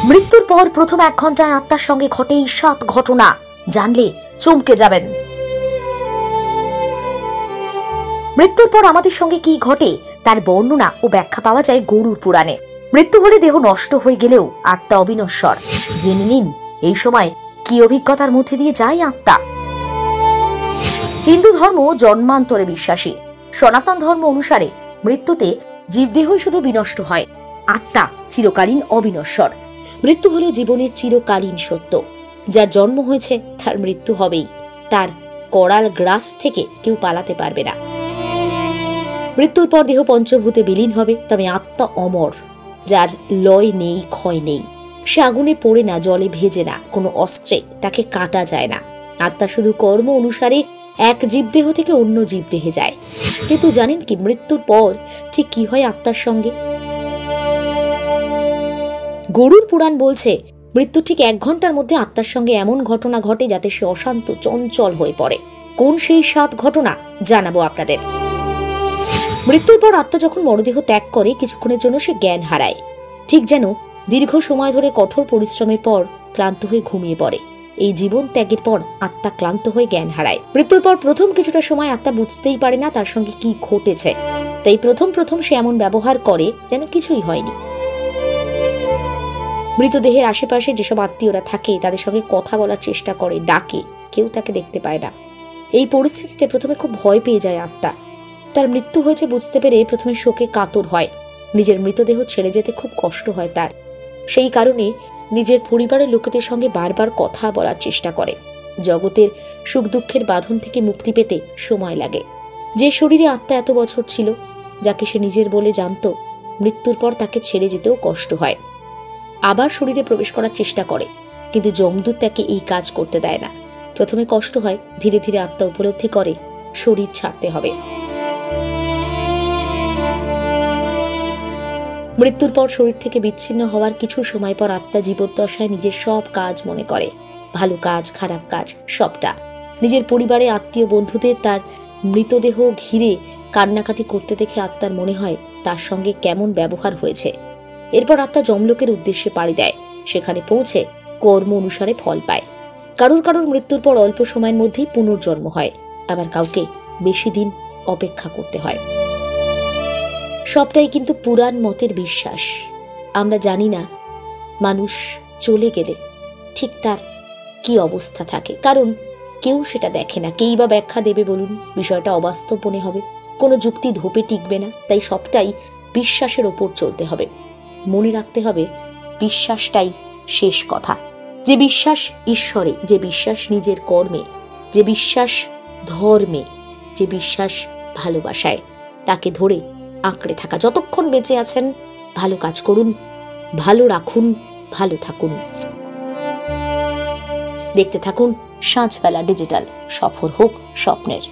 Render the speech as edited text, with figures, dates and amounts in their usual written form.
মৃত্যুর পর প্রথম 1 ঘন্টায় আত্মার সঙ্গে ঘটে এই 7 ঘটনা, জানলে চমকে যাবেন। মৃত্যুর পর আমাদের সঙ্গে কি ঘটে তার বর্ণনা ও ব্যাখ্যা পাওয়া যায় গরুড় পুরাণে। মৃত্যু হলে দেহ নষ্ট হয়ে গেলেও আত্মা অবিনশ্বর। জেনে নিন এই সময় কি অভিজ্ঞতার মধ্যে দিয়ে যায় আত্মা। হিন্দু ধর্ম জন্মান্তরে বিশ্বাসী। সনাতন ধর্ম অনুসারে মৃত্যুতে জীবদেহই শুধু বিনষ্ট হয়, আত্মা চিরকালীন অবিনশ্বর। মৃত্যু হলো জীবনের চিরকালীন সত্য। যার জন্ম হয়েছে তার মৃত্যু হবেই, তার করাল গ্রাস থেকে কেউ পালাতে পারবে না। মৃত্যুর পর দেহ পঞ্চভূতে বিলীন হবে, তবে আত্মা অমর, যার লয় নেই, ক্ষয় নেই। সে আগুনে পড়ে না, জলে ভেজে না, কোনো অস্ত্রে তাকে কাটা যায় না। আত্মা শুধু কর্ম অনুসারে এক জীবদেহ থেকে অন্য জীবদেহে যায়। কিন্তু জানেন কি মৃত্যুর পর ঠিক কি হয় আত্মার সঙ্গে? গরুড় পুরাণ বলছে মৃত্যু ঠিক 1 ঘন্টার মধ্যে আত্মার সঙ্গে এমন ঘটনা ঘটে যাতে সে অশান্ত চঞ্চল হয়ে পড়ে। কোন সেই 7 ঘটনা জানাবো আপনাদের। মৃত্যুর পর আত্মা যখন মরদেহ ত্যাগ করে কিছুক্ষণের জন্য সে জ্ঞান হারায়, ঠিক যেন দীর্ঘ সময় ধরে কঠোর পরিশ্রমের পর ক্লান্ত হয়ে ঘুমিয়ে পড়ে। এই জীবন ত্যাগের পর আত্মা ক্লান্ত হয়ে জ্ঞান হারায়। মৃত্যুর পর প্রথম কিছুটা সময় আত্মা বুঝতেই পারে না তার সঙ্গে কি ঘটেছে, তাই প্রথম সে এমন ব্যবহার করে যেন কিছুই হয়নি। মৃতদেহের আশেপাশে যেসব আত্মীয়রা থাকে তাদের সঙ্গে কথা বলার চেষ্টা করে, ডাকে, কেউ তাকে দেখতে পায় না। এই পরিস্থিতিতে প্রথমে খুব ভয় পেয়ে যায় আত্মা। তার মৃত্যু হয়েছে বুঝতে পেরে প্রথমে শোকে কাতর হয়। নিজের মৃতদেহ ছেড়ে যেতে খুব কষ্ট হয় তার। সেই কারণে নিজের পরিবারের লোকেদের সঙ্গে বারবার কথা বলার চেষ্টা করে। জগতের সুখ দুঃখের বাঁধন থেকে মুক্তি পেতে সময় লাগে। যে শরীরে আত্মা এত বছর ছিল, যাকে সে নিজের বলে জানত, মৃত্যুর পর তাকে ছেড়ে যেতেও কষ্ট হয়। আবার শরীরে প্রবেশ করার চেষ্টা করে, কিন্তু যমদূত তাকে এই কাজ করতে দেয় না। প্রথমে কষ্ট হয়, ধীরে ধীরে আত্মা উপলব্ধি করে শরীর ছাড়তে হবে। মৃত্যুর পর শরীর থেকে বিচ্ছিন্ন হওয়ার কিছু সময় পর আত্মা জীবদ্দশায় নিজের সব কাজ মনে করে, ভালো কাজ, খারাপ কাজ, সবটা। নিজের পরিবারে আত্মীয় বন্ধুদের তার মৃতদেহ ঘিরে কান্নাকাটি করতে দেখে আত্মার মনে হয় তার সঙ্গে কেমন ব্যবহার হয়েছে। এরপর আত্মা যমলোকের উদ্দেশ্যে পাড়ি দেয়। সেখানে পৌঁছে কর্ম অনুসারে ফল পায়। কারোর মৃত্যুর পর অল্প সময়ের মধ্যেই পুনর্জন্ম হয়, আবার কাউকে বেশি দিন অপেক্ষা করতে হয়। সবটাই কিন্তু পুরাণ মতের বিশ্বাস। আমরা জানি না মানুষ চলে গেলে ঠিক তার কি অবস্থা থাকে, কারণ কেউ সেটা দেখে না। কেই বা ব্যাখ্যা দেবে বলুন? বিষয়টা অবাস্তব মনে হবে, কোনো যুক্তি ধোপে টিকবে না। তাই সবটাই বিশ্বাসের ওপর চলতে হবে। মনে রাখতে হবে বিশ্বাসটাই শেষ কথা। যে বিশ্বাস ঈশ্বরে, যে বিশ্বাস নিজের কর্মে, যে বিশ্বাস ধর্মে, যে বিশ্বাস ভালোবাসায়, তাকে ধরে আঁকড়ে থাকা। যতক্ষণ বেঁচে আছেন ভালো কাজ করুন, ভালো রাখুন, ভালো থাকুন। দেখতে থাকুন সাঁঝবেলা ডিজিটাল। সফর হোক স্বপ্নের।